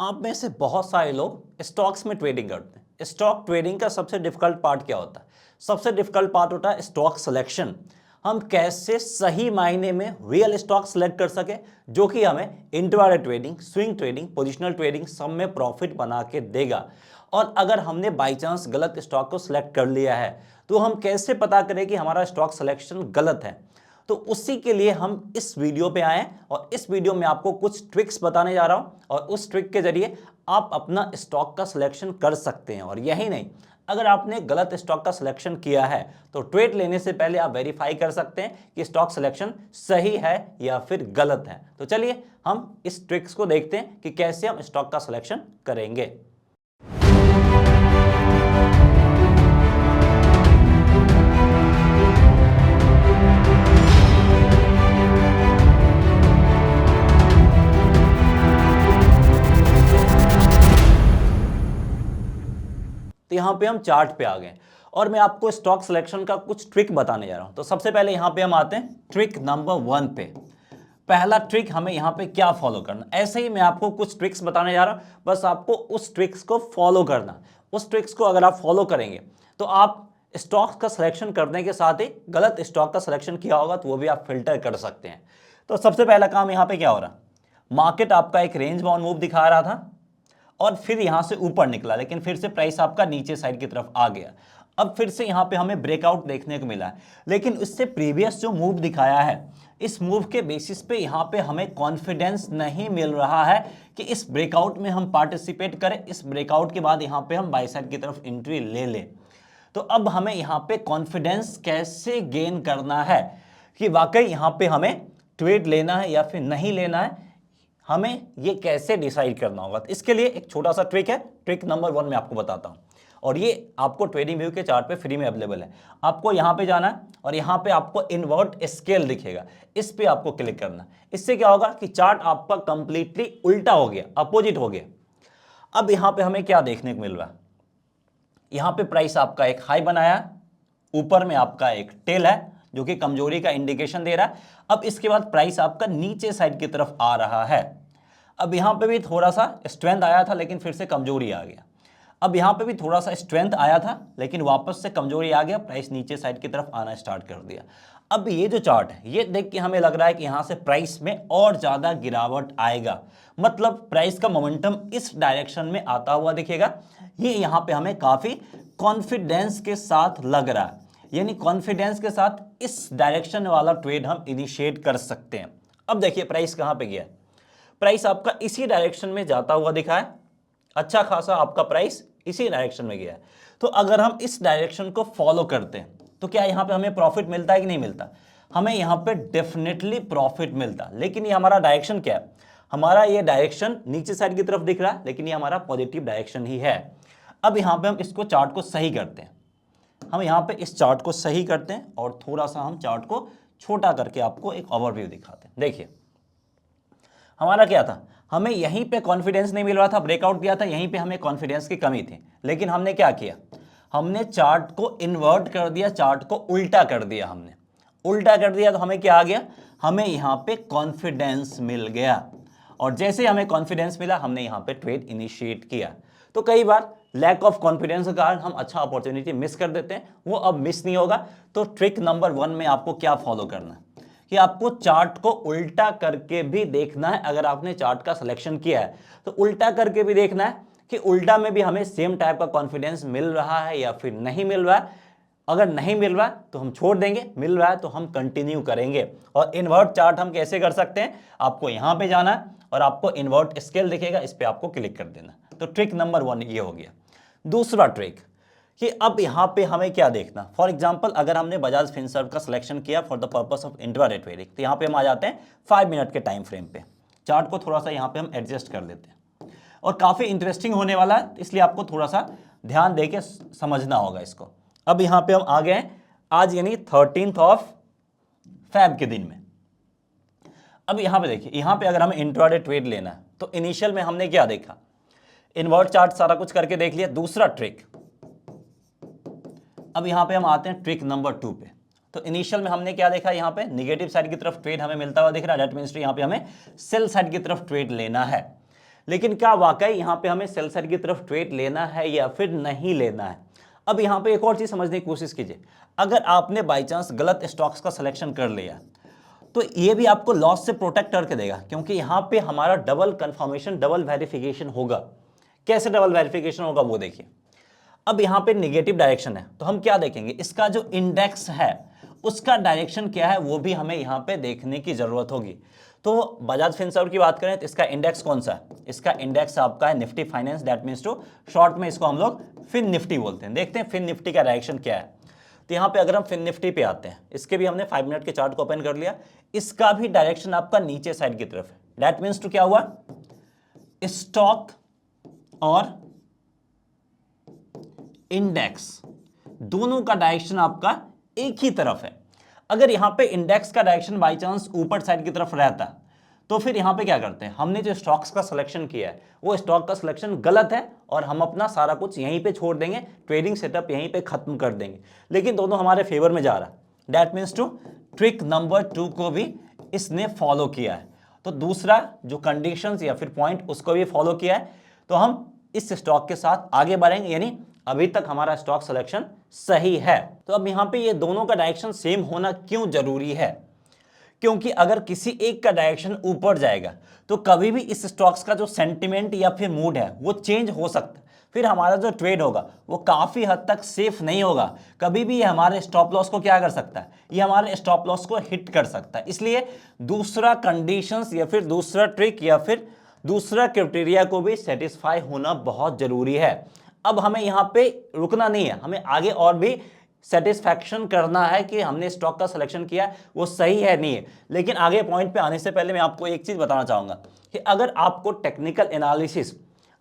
आप में से बहुत सारे लोग स्टॉक्स में ट्रेडिंग करते हैं। स्टॉक ट्रेडिंग का सबसे डिफिकल्ट पार्ट क्या होता है? सबसे डिफिकल्ट पार्ट होता है स्टॉक सिलेक्शन। हम कैसे सही मायने में रियल स्टॉक सेलेक्ट कर सके जो कि हमें intraday trading, swing trading, positional trading सब में प्रॉफिट बना के देगा। और अगर हमने बाई चांस गलत स्टॉक को सिलेक्ट कर लिया है तो हम कैसे पता करें कि हमारा स्टॉक सिलेक्शन गलत है? तो उसी के लिए हम इस वीडियो पे आए और इस वीडियो में आपको कुछ ट्रिक्स बताने जा रहा हूं और उस ट्रिक के जरिए आप अपना स्टॉक का सिलेक्शन कर सकते हैं। और यही नहीं, अगर आपने गलत स्टॉक का सिलेक्शन किया है तो ट्रेड लेने से पहले आप वेरीफाई कर सकते हैं कि स्टॉक सिलेक्शन सही है या फिर गलत है। तो चलिए हम इस ट्रिक्स को देखते हैं कि कैसे हम स्टॉक का सिलेक्शन करेंगे। तो यहां पे हम चार्ट पे आ गए और मैं आपको स्टॉक सिलेक्शन का कुछ ट्रिक बताने जा रहा हूं। तो सबसे पहले यहां पे हम आते हैं ट्रिक नंबर 1 पे। पहला ट्रिक हमें यहां पे क्या फॉलो करना। ऐसे ही मैं आपको कुछ ट्रिक्स बताने जा रहा हूं, बस आपको उस ट्रिक्स को फॉलो करना। उस ट्रिक्स को अगर आप फॉलो करेंगे तो आप स्टॉक्स का सिलेक्शन करने के साथ ही गलत स्टॉक का सिलेक्शन किया होगा तो वो भी आप फिल्टर कर सकते हैं। तो सबसे पहला काम यहां पे क्या हो रहा, मार्केट आपका एक रेंज बाउंड मूव दिखा रहा था और फिर यहां से ऊपर निकला, लेकिन फिर से प्राइस आपका नीचे साइड की तरफ आ गया। अब फिर से यहां पे हमें ब्रेकआउट देखने को मिला है, लेकिन इससे प्रीवियस जो मूव दिखाया है इस मूव के बेसिस पे यहां पे हमें कॉन्फिडेंस नहीं मिल रहा है कि इस ब्रेकआउट में हम पार्टिसिपेट करें। इस ब्रेकआउट के बाद यहां पे हम बाय साइड की तरफ एंट्री ले लें। तो अब हमें यहां पे कॉन्फिडेंस कैसे गेन करना है कि वाकई यहां पे हमें ट्रेड लेना है या फिर नहीं लेना है, हमें ये कैसे डिसाइड करना होगा। तो इसके लिए एक छोटा सा ट्रिक है, ट्रिक नंबर 1 मैं आपको बताता हूं और ये आपको ट्रेडिंग व्यू के चार्ट पे फ्री में अवेलेबल है। आपको यहां पे जाना है और यहां पे आपको इन्वर्ट स्केल दिखेगा, इस पे आपको क्लिक करना। इससे क्या होगा कि चार्ट आपका कंप्लीटली उल्टा हो गया, अपोजिट हो गया। अब यहां पे हमें क्या देखने को मिल रहा है, यहां पे प्राइस आपका एक हाई बनाया, ऊपर में आपका एक टेल है जो कि कमजोरी का इंडिकेशन दे रहा है। अब इसके बाद प्राइस आपका नीचे साइड की तरफ आ रहा है। अब यहां पे भी थोड़ा सा स्ट्रेंथ आया था लेकिन फिर से कमजोरी आ गया। अब यहां पे भी थोड़ा सा स्ट्रेंथ आया था लेकिन वापस से कमजोरी आ गया, प्राइस नीचे साइड की तरफ आना स्टार्ट कर दिया। अब ये जो चार्ट है ये देख के हमें लग रहा है कि यहां से प्राइस में और ज्यादा गिरावट आएगा, मतलब प्राइस का मोमेंटम इस डायरेक्शन में आता हुआ दिखेगा। ये यहां पे हमें काफी कॉन्फिडेंस के साथ लग रहा है, यानी कॉन्फिडेंस के साथ इस डायरेक्शन वाला ट्रेड हम इनिशिएट कर सकते हैं। अब देखिए प्राइस कहां पे गया, प्राइस आपका इसी डायरेक्शन में जाता हुआ दिखा है, अच्छा खासा आपका प्राइस इसी डायरेक्शन में गया है। तो अगर हम इस डायरेक्शन को फॉलो करते हैं तो क्या यहां पे हमें प्रॉफिट मिलता है कि नहीं मिलता? हमें यहां पे डेफिनेटली प्रॉफिट मिलता, लेकिन ये हमारा डायरेक्शन क्या है, हमारा ये डायरेक्शन नीचे साइड की तरफ दिख रहा है लेकिन ये हमारा पॉजिटिव डायरेक्शन ही है। अब यहां पे हम इसको चार्ट को सही करते हैं, हम यहां पे इस चार्ट को सही करते हैं और थोड़ा सा हम चार्ट को छोटा करके आपको एक ओवरव्यू दिखाते हैं। देखिए हमारा क्या था, हमें यहीं पे कॉन्फिडेंस नहीं मिल रहा था, ब्रेकआउट दिया था, यहीं पे हमें कॉन्फिडेंस की कमी थी, लेकिन हमने क्या किया, हमने चार्ट को इन्वर्ट कर दिया, चार्ट को उल्टा कर दिया। हमने उल्टा कर दिया तो हमें क्या आ गया, हमें यहां पे कॉन्फिडेंस मिल गया और जैसे हमें कॉन्फिडेंस मिला हमने यहां पे ट्रेड इनिशिएट किया। तो कई बार लैक ऑफ कॉन्फिडेंस के कारण हम अच्छा अपॉर्चुनिटी मिस कर देते हैं, वो अब मिस नहीं होगा। तो ट्रिक नंबर 1 में आपको क्या फॉलो करना है कि आपको चार्ट को उल्टा करके भी देखना है। अगर आपने चार्ट का सिलेक्शन किया है तो उल्टा करके भी देखना है कि उल्टा में भी हमें सेम टाइप का कॉन्फिडेंस मिल रहा है या फिर नहीं मिल रहा है। अगर नहीं मिल रहा है तो हम छोड़ देंगे, मिल रहा है तो हम कंटिन्यू करेंगे। और इन्वर्ट चार्ट हम कैसे कर सकते हैं, आपको यहां पे जाना है और आपको इन्वर्ट स्केल दिखेगा, इस पे आपको क्लिक कर देना। तो ट्रिक नंबर 1 ये हो गया। दूसरा ट्रिक कि अब यहां पे हमें क्या देखना, फॉर एग्जांपल अगर हमने बजाज फिनसर्व का सिलेक्शन किया for the purpose of intraday trading, तो यहां पे हम आ जाते हैं 5 मिनट के टाइम फ्रेम पे। चार्ट को थोड़ा सा यहां पे हम एडजस्ट कर देते हैं और काफी इंटरेस्टिंग होने वाला है, इसलिए आपको थोड़ा सा ध्यान देके समझना होगा इसको। अब यहां पे हम आ गए हैं आज यानी 13th ऑफ फेब के दिन में। अब यहां पे देखिए, यहां पे अगर हमें इंट्राडे ट्रेड लेना है तो इनिशियल में हमने क्या देखा, इन्वर्ट चार्ट सारा कुछ करके देख लिया। दूसरा ट्रिक, अब यहां पे हम आते हैं ट्रिक नंबर 2 पे। तो इनिशियल में हमने क्या देखा, यहां पे नेगेटिव साइड की तरफ ट्रेड हमें मिलता हुआ दिख रहा है, दैट मींस यहां पे हमें सेल साइड की तरफ ट्रेड लेना है। लेकिन क्या वाकई यहाँ पे हमें सेल साइड की तरफ ट्रेड लेना है या फिर नहीं लेना है। अब यहाँ पे एक और चीज समझने की कोशिश कीजिए, अगर आपने बाई चांस गलत स्टॉक्स का सिलेक्शन कर लिया तो ये भी आपको लॉस से प्रोटेक्ट करके देगा, क्योंकि यहाँ पे हमारा डबल कंफर्मेशन, डबल वेरिफिकेशन होगा। कैसे डबल वेरिफिकेशन होगा वो देखिए। अब यहाँ पे निगेटिव डायरेक्शन है तो हम क्या देखेंगे, इसका जो इंडेक्स है उसका डायरेक्शन क्या है वो भी हमें यहाँ पे देखने की जरूरत होगी। तो बजाज फिनसर्व की बात करें तो इसका इंडेक्स कौन सा है, इसका इंडेक्स आपका है Nifty finance, that means to short में इसको हम लोग फिन निफ्टी बोलते हैं। देखते हैं फिन निफ्टी का डायरेक्शन क्या है। तो यहाँ पे अगर हम फिन निफ्टी पे आते हैं, इसके भी हमने 5 मिनट के चार्ट को ओपन कर लिया, इसका भी डायरेक्शन आपका नीचे साइड की तरफ है। दैट मीन्स टू क्या हुआ, स्टॉक और इंडेक्स दोनों का डायरेक्शन आपका एक ही तरफ है। अगर यहां पे इंडेक्स का डायरेक्शन बाय चांस ऊपर साइड की तरफ रहता तो फिर यहां पे क्या करते हैं, हमने जो स्टॉक्स का सिलेक्शन किया है वो स्टॉक का सिलेक्शन गलत है और हम अपना सारा कुछ यहीं पे छोड़ देंगे, ट्रेडिंग सेटअप यहीं पे खत्म कर देंगे। लेकिन दोनों हमारे फेवर में जा रहा है। That means to trick number 2 को भी इसने फॉलो किया है। तो दूसरा जो कंडीशंस या फिर पॉइंट उसको भी फॉलो किया है, तो हम इस स्टॉक के साथ आगे बढ़ेंगे, यानी अभी तक हमारा स्टॉक सिलेक्शन सही है। तो अब यहां पे ये दोनों का डायरेक्शन सेम होना क्यों जरूरी है, क्योंकि अगर किसी एक का डायरेक्शन ऊपर जाएगा तो कभी भी इस स्टॉक्स का जो सेंटिमेंट या फिर मूड है वो चेंज हो सकता है, फिर हमारा जो ट्रेड होगा वो काफी हद तक सेफ नहीं होगा। कभी भी ये हमारे स्टॉप लॉस को क्या कर सकता है, ये हमारे स्टॉप लॉस को हिट कर सकता है। इसलिए दूसरा कंडीशंस या फिर दूसरा ट्रिक या फिर दूसरा क्राइटेरिया को भी सेटिस्फाई होना बहुत जरूरी है। अब हमें यहाँ पे रुकना नहीं है, हमें आगे और भी सेटिस्फैक्शन करना है कि हमने स्टॉक का सिलेक्शन किया वो सही है नहीं है। लेकिन आगे पॉइंट पे आने से पहले मैं आपको एक चीज बताना चाहूंगा कि अगर आपको टेक्निकल एनालिसिस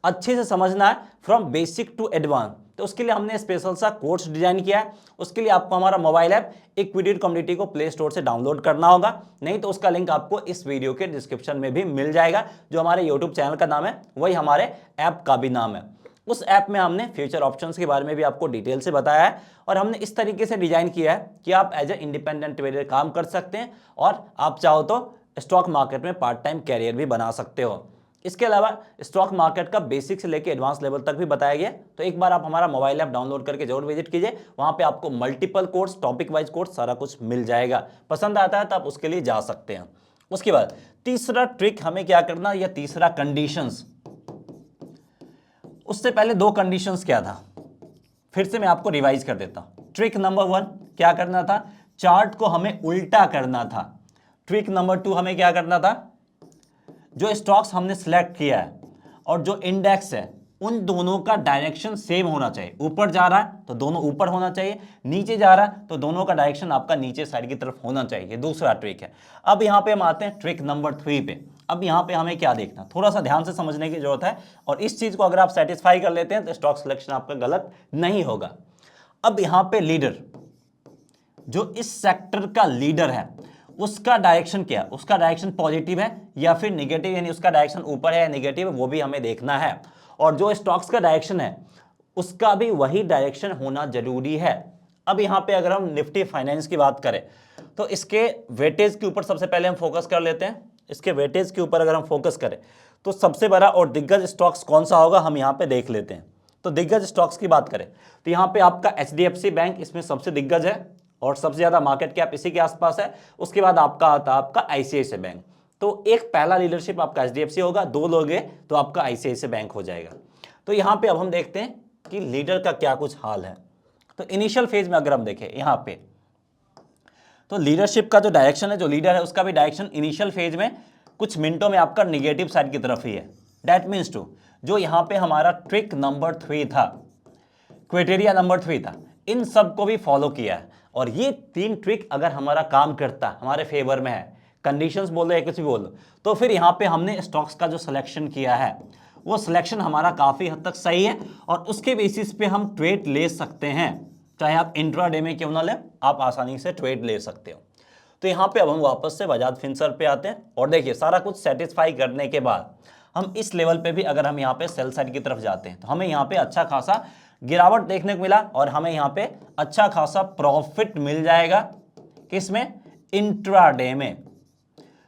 अच्छे से समझना है फ्रॉम बेसिक टू एडवांस, तो उसके लिए हमने स्पेशल सा कोर्स डिजाइन किया है। उसके लिए आपको हमारा मोबाइल ऐप इक्विटी कम्युनिटी को प्ले स्टोर से डाउनलोड करना होगा, नहीं तो उसका लिंक आपको इस वीडियो के डिस्क्रिप्शन में भी मिल जाएगा। जो हमारे यूट्यूब चैनल का नाम है वही हमारे ऐप का भी नाम है। उस ऐप में हमने फ्यूचर ऑप्शंस के बारे में भी आपको डिटेल से बताया है और हमने इस तरीके से डिजाइन किया है कि आप एज ए इंडिपेंडेंट ट्रेडर काम कर सकते हैं और आप चाहो तो स्टॉक मार्केट में पार्ट टाइम कैरियर भी बना सकते हो। इसके अलावा स्टॉक मार्केट का बेसिक से लेकर एडवांस लेवल तक भी बताया गया। तो एक बार आप हमारा मोबाइल ऐप डाउनलोड करके जरूर विजिट कीजिए, वहां पे आपको multiple course, topic wise course सारा कुछ मिल जाएगा। पसंद आता है तो आप उसके लिए जा सकते हैं। उसके बाद तीसरा ट्रिक हमें क्या करना, या तीसरा कंडीशंस, उससे पहले 2 कंडीशंस क्या था, फिर से मैं आपको रिवाइज कर देता हूं। ट्रिक नंबर 1 क्या करना था, चार्ट को हमें उल्टा करना था। ट्रिक नंबर 2 हमें क्या करना था, जो स्टॉक्स हमने सिलेक्ट किया है और जो इंडेक्स है उन दोनों का डायरेक्शन सेम होना चाहिए। ऊपर जा रहा है तो दोनों ऊपर होना चाहिए, नीचे जा रहा है तो दोनों का डायरेक्शन आपका नीचे साइड की तरफ होना चाहिए। दूसरा ट्रिक है। अब यहां पे हम आते हैं ट्रिक नंबर 3 पे। अब यहां पे हमें क्या देखना, थोड़ा सा ध्यान से समझने की जरूरत है और इस चीज को अगर आप सेटिस्फाई कर लेते हैं तो स्टॉक सिलेक्शन आपका गलत नहीं होगा। अब यहां पे लीडर, जो इस सेक्टर का लीडर है उसका डायरेक्शन क्या है, उसका डायरेक्शन पॉजिटिव है या फिर नेगेटिव, यानी उसका डायरेक्शन ऊपर है या नेगेटिव है वो भी हमें देखना है। और जो स्टॉक्स का डायरेक्शन है उसका भी वही डायरेक्शन होना जरूरी है। अब यहां पे अगर हम निफ्टी फाइनेंस की बात करें तो इसके वेटेज के ऊपर सबसे पहले हम फोकस कर लेते हैं। इसके वेटेज के ऊपर अगर हम फोकस करें तो सबसे बड़ा और दिग्गज स्टॉक्स कौन सा होगा हम यहां पे देख लेते हैं। तो दिग्गज स्टॉक्स की बात करें तो यहां पे आपका HDFC बैंक इसमें सबसे दिग्गज है और सबसे ज्यादा मार्केट कैप इसी के आसपास है। उसके बाद आपका आता है आपका ICICI बैंक। तो एक पहला लीडरशिप आपका HDFC होगा, 2 लोग हैं तो आपका ICICI बैंक हो जाएगा। तो यहां पे अब हम देखते हैं कि लीडर का क्या कुछ हाल है। तो इनिशियल फेज में अगर हम देखें यहां पे तो लीडरशिप का जो डायरेक्शन है, जो लीडर है उसका भी डायरेक्शन इनिशियल फेज में कुछ मिनटों में आपका निगेटिव साइड की तरफ ही है। दैट मीन्स टू जो यहां पे हमारा ट्रिक नंबर 3 था, क्राइटेरिया नंबर 3 था, इन सब को भी फॉलो किया है। और ये 3 ट्रिक अगर हमारा काम करता, हमारे फेवर में है, कंडीशंस बोलो या कुछ भी बोलो, तो फिर यहाँ पे हमने स्टॉक्स का जो सिलेक्शन किया है वो सिलेक्शन हमारा काफी हद तक सही है और उसके बेसिस पे हम ट्रेड ले सकते हैं। चाहे आप इंट्राडे में क्यों ना लें, आप आसानी से ट्रेड ले सकते हो। तो यहाँ पे अब हम वापस से बजाज फिनसर्व पे आते हैं और देखिए सारा कुछ सेटिस्फाई करने के बाद हम इस लेवल पे भी अगर हम यहाँ पे सेल साइड की तरफ जाते हैं तो हमें यहाँ पे अच्छा खासा गिरावट देखने को मिला और हमें यहाँ पे अच्छा खासा प्रॉफिट मिल जाएगा। किसमें, इंट्राडे में।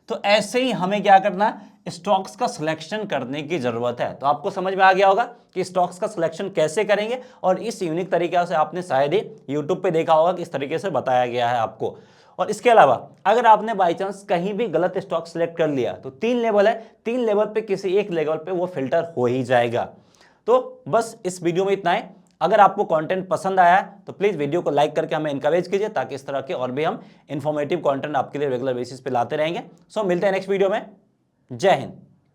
तो ऐसे ही हमें क्या करना है, स्टॉक्स का सिलेक्शन करने की जरूरत है। तो आपको समझ में आ गया होगा कि स्टॉक्स का सिलेक्शन कैसे करेंगे, और इस यूनिक तरीके से आपने शायद ही यूट्यूब पे देखा होगा कि इस तरीके से बताया गया है आपको। और इसके अलावा अगर आपने बाई चांस कहीं भी गलत स्टॉक सिलेक्ट कर लिया तो 3 लेवल है, 3 लेवल पे किसी एक लेवल पे वो फिल्टर हो ही जाएगा। तो बस इस वीडियो में इतना है। अगर आपको कंटेंट पसंद आया है तो प्लीज वीडियो को लाइक करके हमें इनकरेज कीजिए, ताकि इस तरह के और भी हम इंफॉर्मेटिव कंटेंट आपके लिए रेगुलर बेसिस पे लाते रहेंगे। सो मिलते हैं नेक्स्ट वीडियो में। जय हिंद।